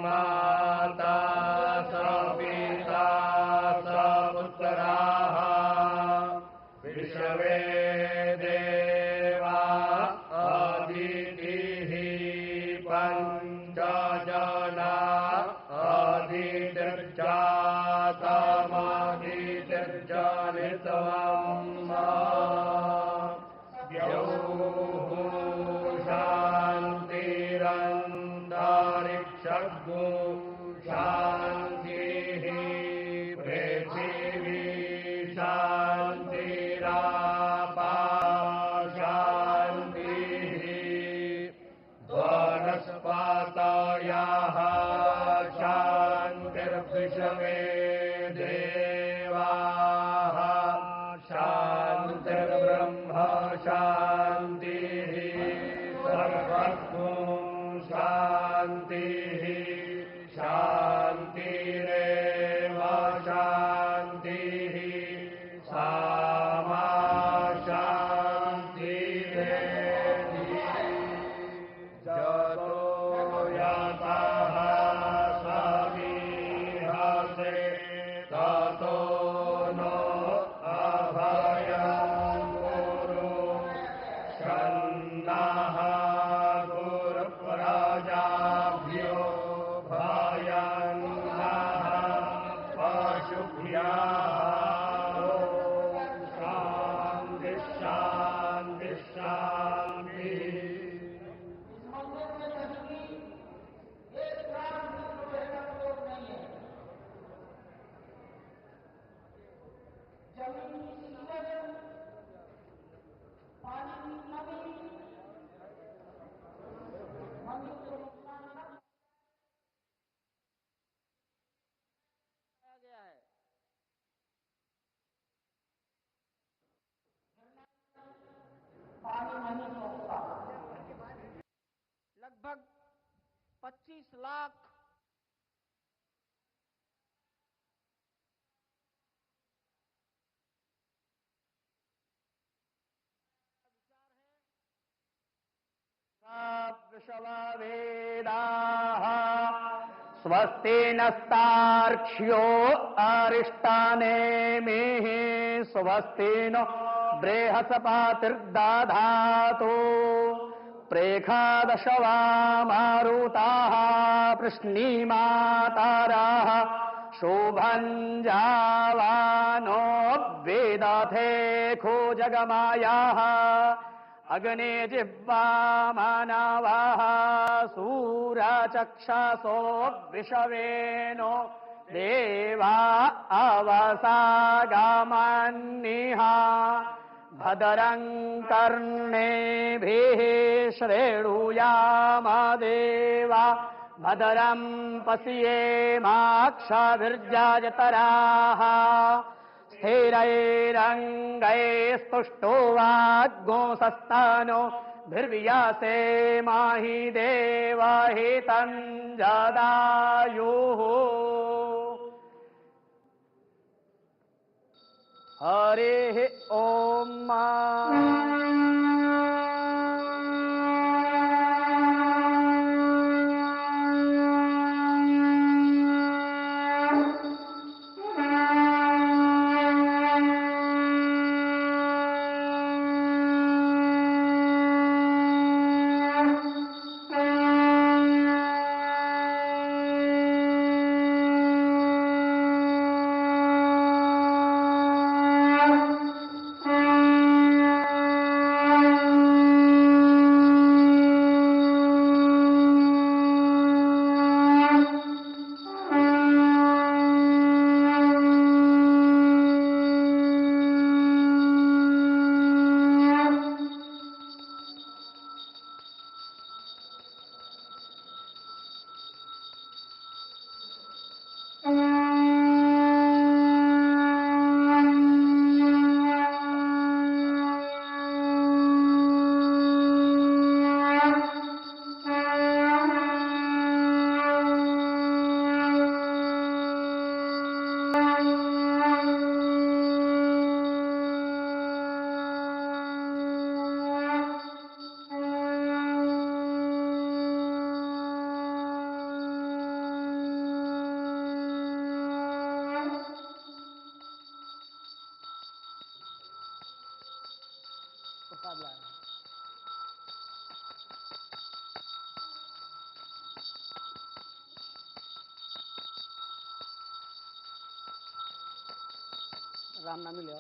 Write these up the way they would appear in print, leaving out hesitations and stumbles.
माता सपिता सपुत्राः विश्वे देवा अदितिः पञ्चजना अदितिर्जातमदितिर्जनितवम् शान्तिरन्तरिक्षगो शान्तिः पृथिवी शान्तिरापा शान्तिः वनस्पतयः शान्तिर्विश्वे देवाः शान्तिर्ब्रह्म शान्तिः सर्वगो शान्तिः शान्तिरेव शान्तिः सामा शान्तिरेधि जतो यतः समीहसे ततो नो अभयं कुरु शन्नः गुरुप्रजाभ्यो भयन्नः पशुभ्यः शान्ति शान्ति शान्तिः। लगभग 25 लाख विश्ववेदाः स्वस्ति नस्तार्क्ष्यो अरिष्टानेमिः स्वस्ति नो बृहस्पतिर्दधातु प्रेखादशवा मारुताः पृश्नीमाताराः शोभञ्जावानो वेदथे खोजगमायाः अग्ने जिह्वा मानवाः सूरचक्षसो विषवेनो देवा अवसागामन्निः भद्रं कर्णेभिः श्रेणुयाम देवा भद्रं पश्येमाक्षभिर्जयतराः स्थिरैरङ्गैस्तुष्टो वाग्गोंसस्तनो भिर्व्यासे माहि देवहितं जदायुः। हरिः ॐ। राम नाम मिले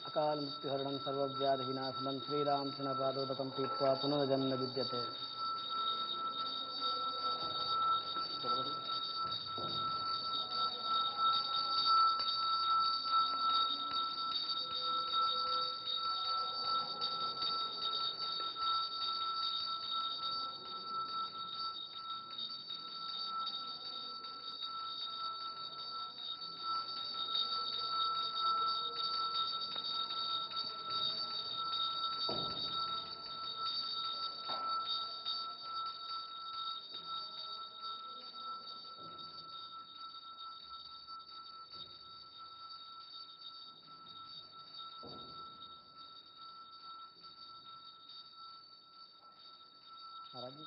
अकाल मृत्युहरणं सर्वव्याधि विनाशनं श्रीरामकृष्ण पादोदकं पीत्वा पुनर्जन्म विद्यते। महाराज जी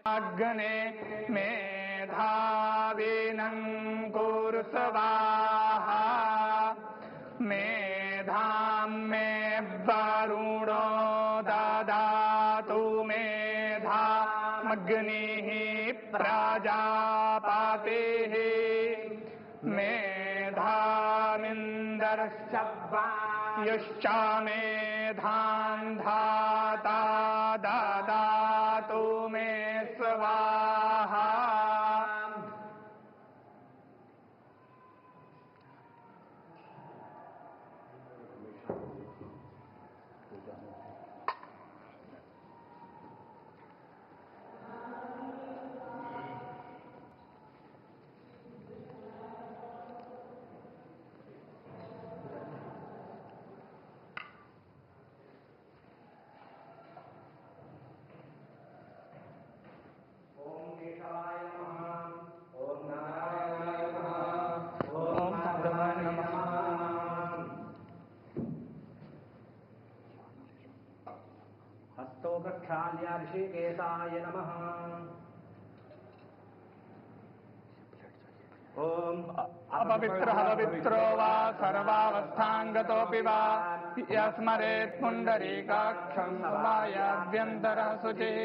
अग्ने मेधाविनं कुरु स्वाहा मेधां मे वरुणो ददातु मेधामग्निः प्रजापतिः मेधामिन्द्रश्च वायुश्च मेधां धाता ददातु मे स्वाहा। हस्तो प्रक्षाल्य ऋषिकेशाय नमः। ओम अपवित्रः पवित्रो वा सर्वावस्थाङ्गतोऽपि वा यस्मरेत् पुण्डरीकाक्षं वायाभ्यन्तरः शुचिः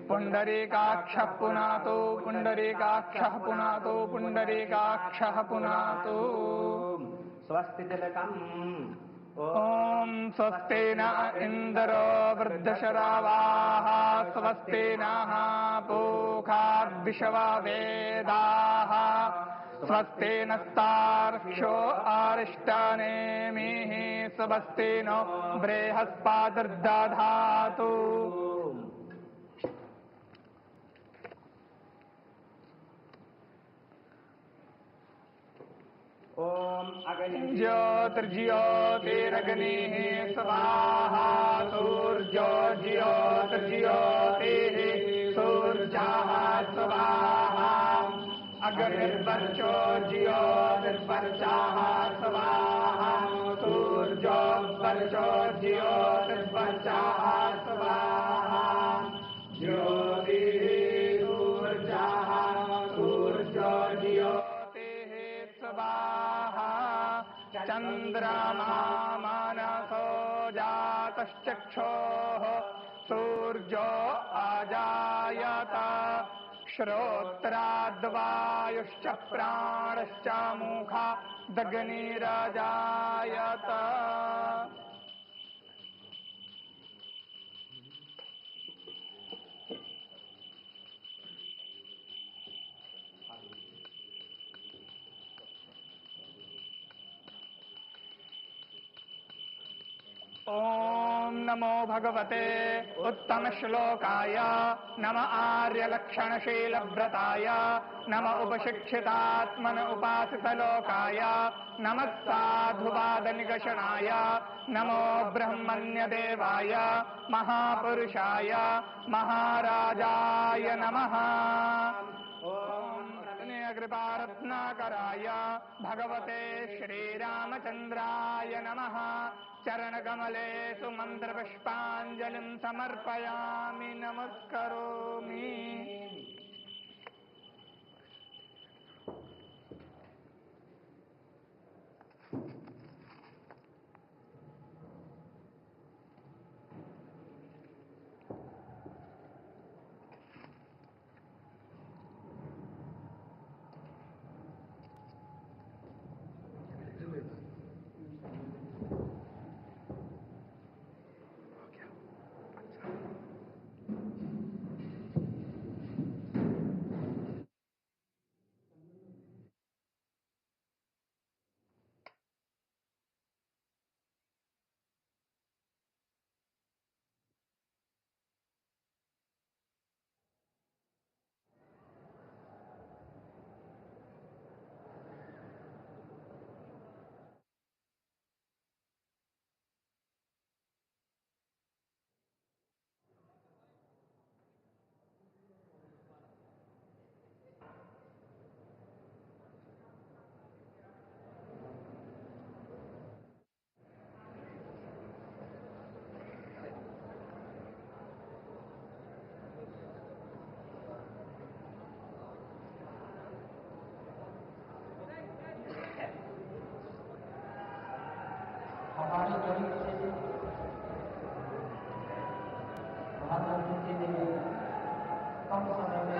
पुण्डरीकाक्षः पुनातु पुण्डरीकाक्षः पुनातु पुण्डरीकाक्षः पुनातु। स्वस्ति तिलकम्। ॐ स्वस्ति न इन्द्रो वृद्धशरावाः स्वस्ति नः पूषा विश्ववेदाः स्वस्ति नस्तार्क्ष्यो अरिष्टनेमिः स्वस्ति नो बृहस्पतिर्दधातु। ओम ज्योतिर्ज्योतिरग्निः स्वाहा सूर्योर्ज्योतिर्ज्योतिः सूर्यः स्वाहा अग्निर्वर्चो ज्योतिर्वर्चः स्वाहा सूर्योर्वर्चो ज्योतिर्वर्चः ज्योतिः स्वाहा चन्द्रमा मनसो जातश्चक्षुः सूर्यो अजायत श्रोत्राद्वायुश्च प्राणश्च मुखादग्निरजायत ओम नमो भगवते उत्तम श्लोकाय नम आर्यलक्षणशीलव्रताय नम उपशिक्षितात्मन उपासितलोकाय नमः साधुवादनिगषणाय नमो ब्रह्मण्यदेवाय महापुरुषाय महाराजाय नमः। कृपारत्नाकराय भगवते श्रीरामचन्द्राय नमः। चरणकमले सुमन्त्रपुष्पाञ्जलिं समर्पयामि नमस्करोमि। हमारे गरीब से प्रधानमंत्री जी ने कम समय में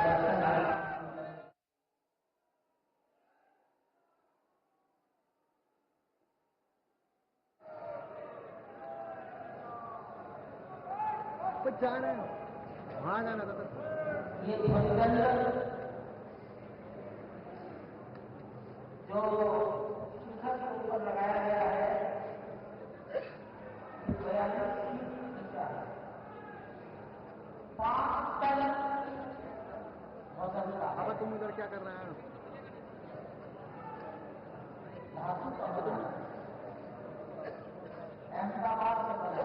दर्शन आए। कुछ जाना है, वहाँ जाना था। ये ध्वनितंत्र जो शिखर के ऊपर लगाया गया है, 5 टन वजन का। अब तुम इधर क्या कर रहे हैं? धातु का बना अहमदाबाद से बना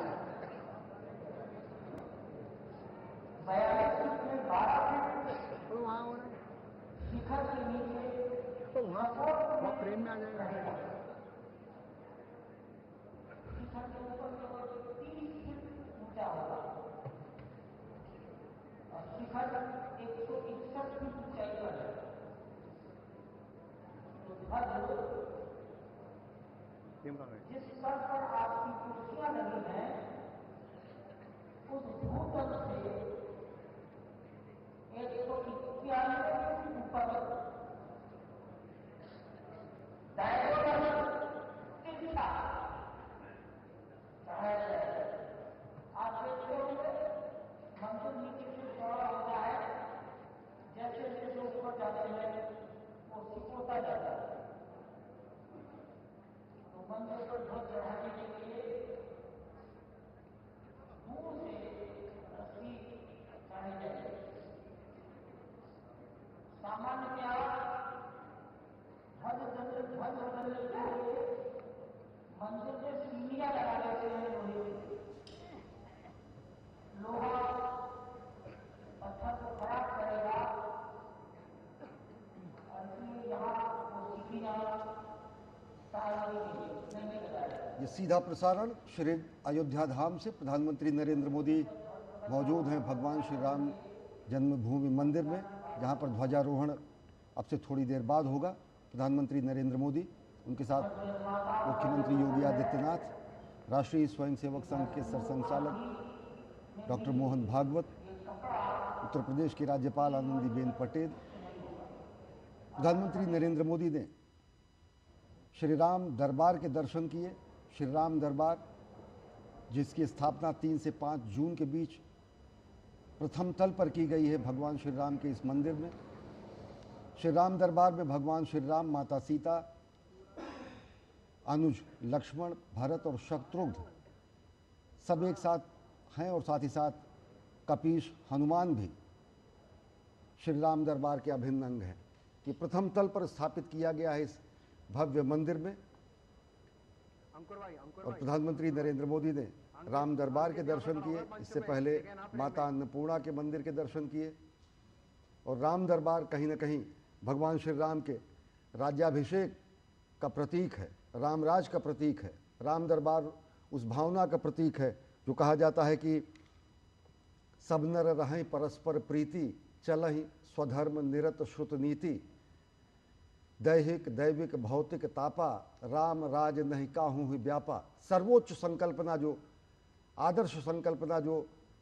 42 फीट में 12 फीट तो वहाँ हो रहा है, शिखर के नीचे तो वहाँ फ्रेम में आ जाएगा। शिखर के ऊपर केवल 30 फीट ऊंचा होगा और शिखर 161 फीट ऊंचाई पर है। तो ध्वज जिस स्तर पर आपकी कुर्सियां लगी हैं, उस भूतल से 191 फीट ऊपर डायगोनल तिरछा चढ़ाया जाएगा। आप देखते होंगे मंदिर नीचे से चौड़ा होता है, जैसे जैसे ऊपर जाते हैं वो सिकुड़ता जाता है। तो मंदिर पर ध्वज चढ़ाने के लिए दूर से रस्सी चढ़ाई जाएगी। सामान्यतया ध्वज बदलने के लिए मंदिर में सीढ़ियां लगा देते हैं लोहा पत्थर को खराब करेगा और इसलिए यहाँ वो सीढ़ियां नहीं लगाए। ये सीधा प्रसारण श्री अयोध्या धाम से प्रधानमंत्री नरेंद्र मोदी मौजूद हैं भगवान श्री राम जन्मभूमि मंदिर में। जहां पर ध्वजारोहण अब से थोड़ी देर बाद होगा। प्रधानमंत्री नरेंद्र मोदी, उनके साथ मुख्यमंत्री योगी आदित्यनाथ, राष्ट्रीय स्वयंसेवक संघ के सरसंघचालक डॉक्टर मोहन भागवत, उत्तर प्रदेश की राज्यपाल आनंदीबेन पटेल। प्रधानमंत्री नरेंद्र मोदी ने श्री राम दरबार के दर्शन किए। श्री राम दरबार, जिसकी स्थापना 3 से 5 जून के बीच प्रथम तल पर की गई है भगवान श्री राम के इस मंदिर में। श्री राम दरबार में भगवान श्री राम, माता सीता, अनुज लक्ष्मण, भरत और शत्रुघ्न सब एक साथ हैं और साथ ही साथ कपीश हनुमान भी श्री राम दरबार के अभिन्न अंग हैं कि प्रथम तल पर स्थापित किया गया है इस भव्य मंदिर में। और प्रधानमंत्री नरेंद्र मोदी ने राम दरबार के दर्शन किए। इससे पहले माता अन्नपूर्णा के मंदिर के दर्शन किए। और राम दरबार कहीं न कहीं भगवान श्री राम के राज्याभिषेक का प्रतीक है, रामराज का प्रतीक है। राम दरबार उस भावना का प्रतीक है जो कहा जाता है कि सब नर रहें परस्पर प्रीति, चलहि स्वधर्म निरत श्रुत नीति, दैहिक दैविक भौतिक तापा, राम राज नहीं काहू ही व्यापा। सर्वोच्च संकल्पना, जो आदर्श संकल्पना जो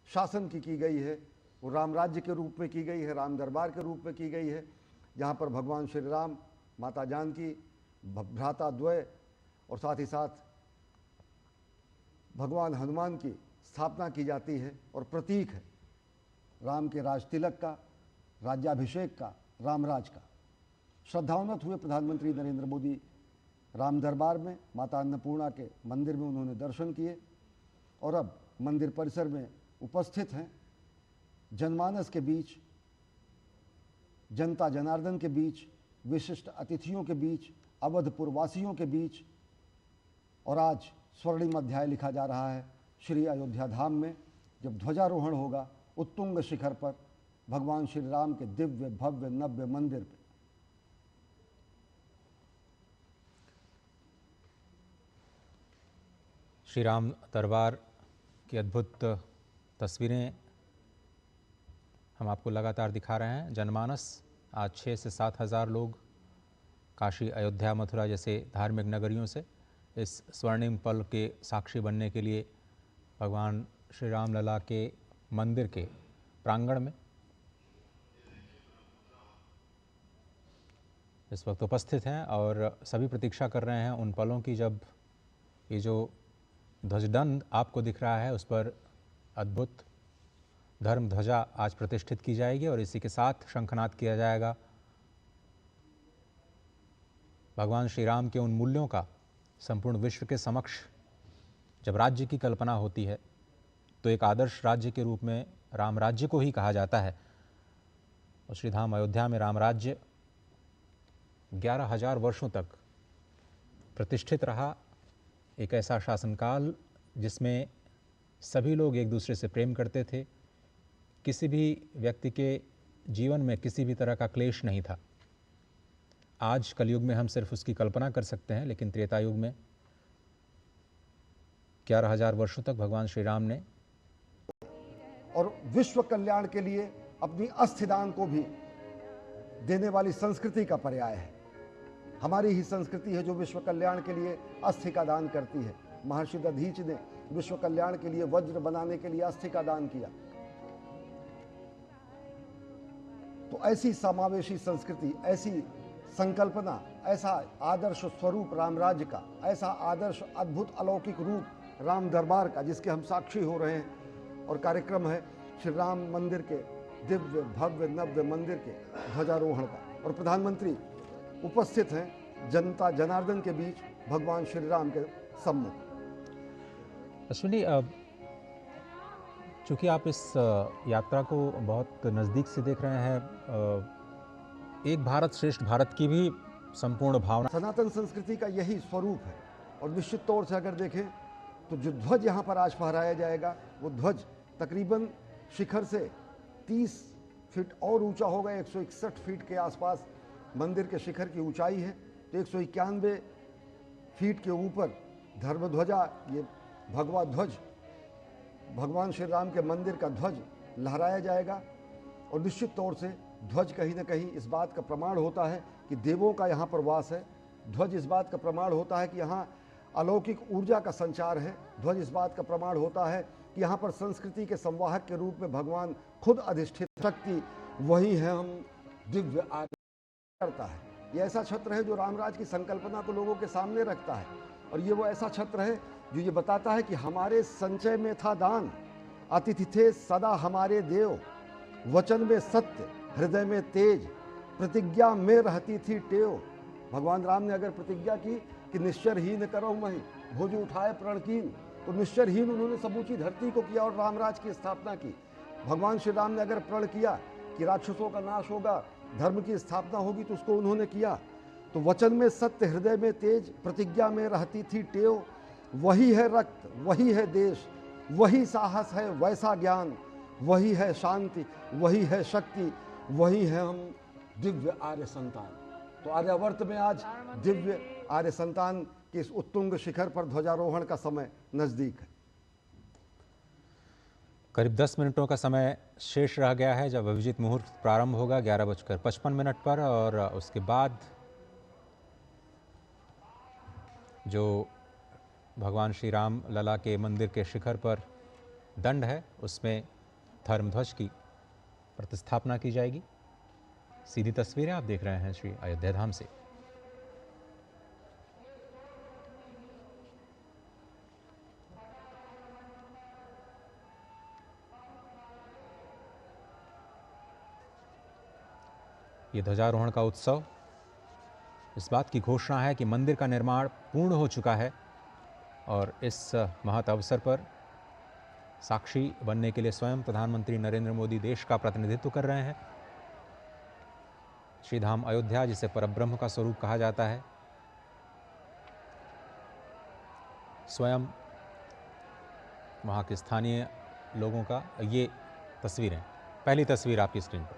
शासन की गई है, वो राम राज्य के रूप में की गई है, राम दरबार के रूप में की गई है, जहाँ पर भगवान श्री राम, माता जानकी, भ्राता द्वय और साथ ही साथ भगवान हनुमान की स्थापना की जाती है और प्रतीक है राम के राज तिलक का, राज्याभिषेक का, रामराज का। श्रद्धान्वित हुए प्रधानमंत्री नरेंद्र मोदी राम दरबार में, माता अन्नपूर्णा के मंदिर में उन्होंने दर्शन किए और अब मंदिर परिसर में उपस्थित हैं। जनमानस के बीच, जनता जनार्दन के बीच, विशिष्ट अतिथियों के बीच, अवधपुर वासियों के बीच। और आज स्वर्णिम अध्याय लिखा जा रहा है श्री अयोध्या धाम में, जब ध्वजारोहण होगा उत्तुंग शिखर पर भगवान श्री राम के दिव्य भव्य नव्य मंदिर पर। श्री राम दरबार की अद्भुत तस्वीरें हम आपको लगातार दिखा रहे हैं। जनमानस आज 6 से 7 हज़ार लोग काशी, अयोध्या, मथुरा जैसे धार्मिक नगरियों से इस स्वर्णिम पल के साक्षी बनने के लिए भगवान श्री राम लला के मंदिर के प्रांगण में इस वक्त उपस्थित हैं और सभी प्रतीक्षा कर रहे हैं उन पलों की जब ये जो ध्वजदंड आपको दिख रहा है उस पर अद्भुत धर्म ध्वजा आज प्रतिष्ठित की जाएगी और इसी के साथ शंखनाद किया जाएगा। भगवान श्री राम के उन मूल्यों का संपूर्ण विश्व के समक्ष जब राज्य की कल्पना होती है तो एक आदर्श राज्य के रूप में राम राज्य को ही कहा जाता है। और श्री धाम अयोध्या में राम राज्य 11,000 वर्षों तक प्रतिष्ठित रहा। एक ऐसा शासनकाल जिसमें सभी लोग एक दूसरे से प्रेम करते थे, किसी भी व्यक्ति के जीवन में किसी भी तरह का क्लेश नहीं था। आज कलयुग में हम सिर्फ उसकी कल्पना कर सकते हैं, लेकिन त्रेता युग में 11,000 वर्षों तक भगवान श्री राम ने और विश्व कल्याण के लिए अपनी अस्थिदान को भी देने वाली संस्कृति का पर्याय है। हमारी ही संस्कृति है जो विश्व कल्याण के लिए अस्थि का दान करती है। महर्षि दधीच ने विश्व कल्याण के लिए वज्र बनाने के लिए अस्थि का दान किया। तो ऐसी समावेशी संस्कृति, ऐसी संकल्पना, ऐसा आदर्श स्वरूप रामराज्य का, ऐसा आदर्श अद्भुत अलौकिक रूप राम दरबार का, जिसके हम साक्षी हो रहे हैं। और कार्यक्रम है श्री राम मंदिर के दिव्य भव्य नव्य मंदिर के ध्वजारोहण का। और प्रधानमंत्री उपस्थित हैं जनता जनार्दन के बीच भगवान श्री राम के सम्मुख। अश्विनी, चूँकि आप इस यात्रा को बहुत नज़दीक से देख रहे हैं, एक भारत श्रेष्ठ भारत की भी संपूर्ण भावना, सनातन संस्कृति का यही स्वरूप है। और निश्चित तौर से अगर देखें तो जो ध्वज यहाँ पर आज फहराया जाएगा, वो ध्वज तकरीबन शिखर से 30 फीट और ऊंचा होगा। 161 फीट के आसपास मंदिर के शिखर की ऊंचाई है। तो 191 फीट के ऊपर धर्मध्वजा, ये भगवा ध्वज, भगवान श्री राम के मंदिर का ध्वज लहराया जाएगा। और निश्चित तौर से ध्वज कहीं ना कहीं इस बात का प्रमाण होता है कि देवों का यहाँ पर वास है। ध्वज इस बात का प्रमाण होता है कि यहाँ अलौकिक ऊर्जा का संचार है। ध्वज इस बात का प्रमाण होता है कि यहाँ पर संस्कृति के संवाहक के रूप में भगवान खुद अधिष्ठित शक्ति वही है हम दिव्य करता है। ये ऐसा छत्र है जो रामराज की संकल्पना को लोगों के सामने रखता है, और ये वो ऐसा छत्र है जो ये बताता है कि हमारे संचय में था दान, अतिथि थे सदा हमारे देव, वचन में सत्य, हृदय में तेज, प्रतिज्ञा में रहती थी टेव। भगवान राम ने अगर प्रतिज्ञा की कि निश्चरहीन करो मही भुज उठाए प्रणकीन, तो निश्चरहीन उन्होंने समूची धरती को किया और रामराज की स्थापना की। भगवान श्री राम ने अगर प्रण किया कि राक्षसों का नाश होगा, धर्म की स्थापना होगी, तो उसको उन्होंने किया। तो वचन में सत्य, हृदय में तेज, प्रतिज्ञा में रहती थी टेव, वही है रक्त, वही है देश, वही साहस है, वैसा ज्ञान, वही है शांति, वही है शक्ति, वही है हम दिव्य आर्य संतान। तो आर्यावर्त में आज दिव्य आर्य संतान के इस उत्तुंग शिखर पर ध्वजारोहण का समय नजदीक है। करीब 10 मिनटों का समय शेष रह गया है जब अभिजीत मुहूर्त प्रारंभ होगा 11:55 पर, और उसके बाद जो भगवान श्री राम लला के मंदिर के शिखर पर दंड है उसमें धर्मध्वज की प्रतिस्थापना की जाएगी। सीधी तस्वीरें आप देख रहे हैं श्री अयोध्या धाम से। ये ध्वजारोहण का उत्सव इस बात की घोषणा है कि मंदिर का निर्माण पूर्ण हो चुका है, और इस महत् अवसर पर साक्षी बनने के लिए स्वयं प्रधानमंत्री नरेंद्र मोदी देश का प्रतिनिधित्व कर रहे हैं। श्री धाम अयोध्या, जिसे परब्रह्म का स्वरूप कहा जाता है, स्वयं वहाँ के स्थानीय लोगों का ये तस्वीरें, पहली तस्वीर आपकी स्क्रीन पर।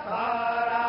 Hare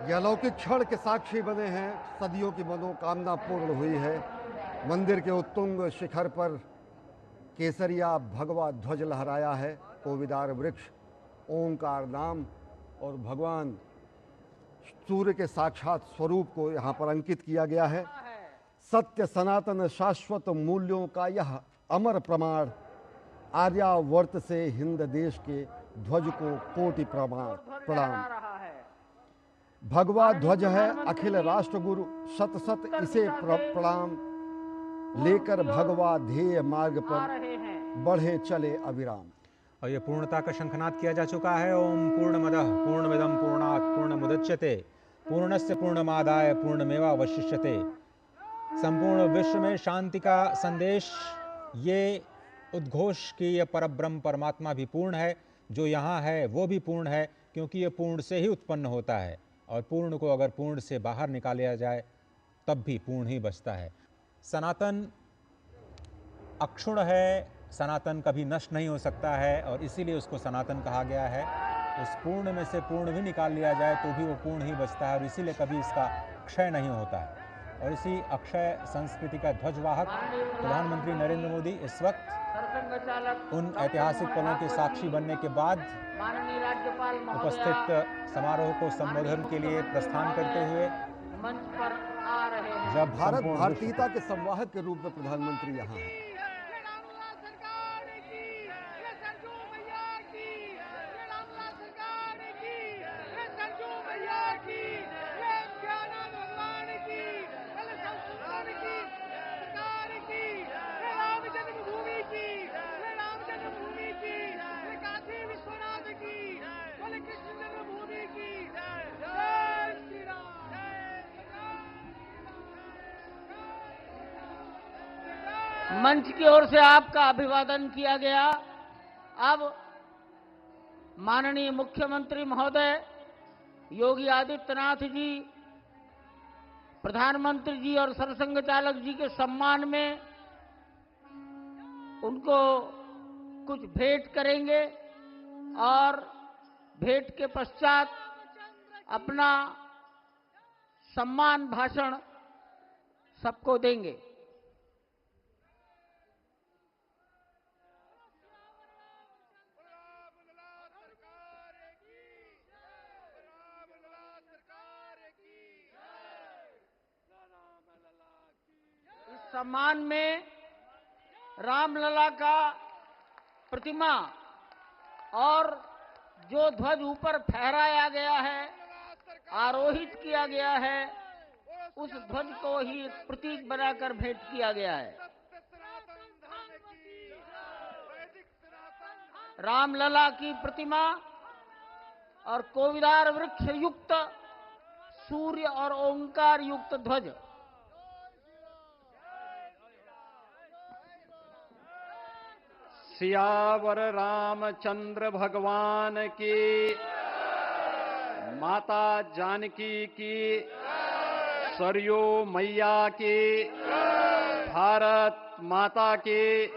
यह अलौकिक क्षण के साक्षी बने हैं। सदियों की मनोकामना पूर्ण हुई है। मंदिर के उत्तुंग शिखर पर केसरिया भगवा ध्वज लहराया है। कोविदार वृक्ष, ओंकार नाम और भगवान सूर्य के साक्षात स्वरूप को यहाँ पर अंकित किया गया है। सत्य सनातन शाश्वत मूल्यों का यह अमर प्रमाण, आर्यावर्त से हिंद देश के ध्वज को कोटि प्रणाम। भगवा ध्वज है अखिल राष्ट्र गुरु, शत शत इसे प्रणाम। लेकर भगवा ध्येय मार्ग पर बढ़े चले अविराम। और ये पूर्णता का शंखनाद किया जा चुका है। ओम पूर्णमदः पूर्णमिदं पूर्णात् पूर्णमुदच्यते पूर्णस्य पूर्णमादाय पूर्णमेवावशिष्यते। संपूर्ण विश्व में शांति का संदेश ये उद्घोष कि ये परब्रह्म परमात्मा भी पूर्ण है, जो यहाँ है वो भी पूर्ण है, क्योंकि ये पूर्ण से ही उत्पन्न होता है और पूर्ण को अगर पूर्ण से बाहर निकाला जाए तब भी पूर्ण ही बचता है। सनातन अक्षुण है, सनातन कभी नष्ट नहीं हो सकता है और इसीलिए उसको सनातन कहा गया है। उस पूर्ण में से पूर्ण भी निकाल लिया जाए तो भी वो पूर्ण ही बचता है और इसीलिए कभी इसका क्षय नहीं होता है। और इसी अक्षय संस्कृति का ध्वजवाहक प्रधानमंत्री नरेंद्र मोदी इस वक्त उन ऐतिहासिक पलों के साक्षी बनने के बाद उपस्थित समारोह को संबोधन के लिए प्रस्थान करते हुए मंच पर आ रहे हैं। जब भारत भारतीयता के संवाहक के रूप में प्रधानमंत्री यहाँ हैं। मंच की ओर से आपका अभिवादन किया गया। अब माननीय मुख्यमंत्री महोदय योगी आदित्यनाथ जी, प्रधानमंत्री जी और सरसंघ चालक जी के सम्मान में उनको कुछ भेंट करेंगे और भेंट के पश्चात अपना सम्मान भाषण सबको देंगे। सम्मान में रामलला का प्रतिमा और जो ध्वज ऊपर फहराया गया है, आरोहित किया गया है, उस ध्वज को ही प्रतीक बनाकर भेंट किया गया है। रामलला की प्रतिमा और कोविदार वृक्ष युक्त सूर्य और ओंकार युक्त ध्वज। सियावर रामचंद्र भगवान की, माता जानकी की, सरयू मैया की, भारत माता की,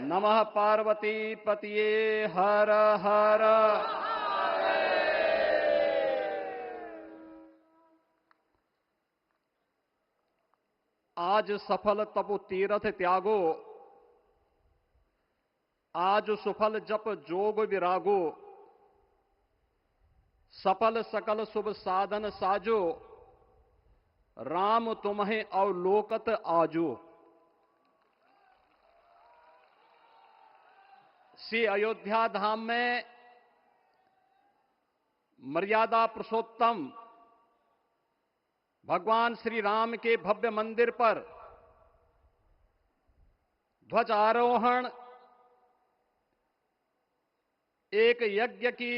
नमः पार्वती पतिये हर हर। आज सफल तपु तीरथ त्यागो, आज सुफल जप जोग विरागो, सफल सकल शुभ साधन साजो, राम तुम्हें अवलोकत आजो। श्री अयोध्या धाम में मर्यादा पुरुषोत्तम भगवान श्री राम के भव्य मंदिर पर ध्वजारोहण एक यज्ञ की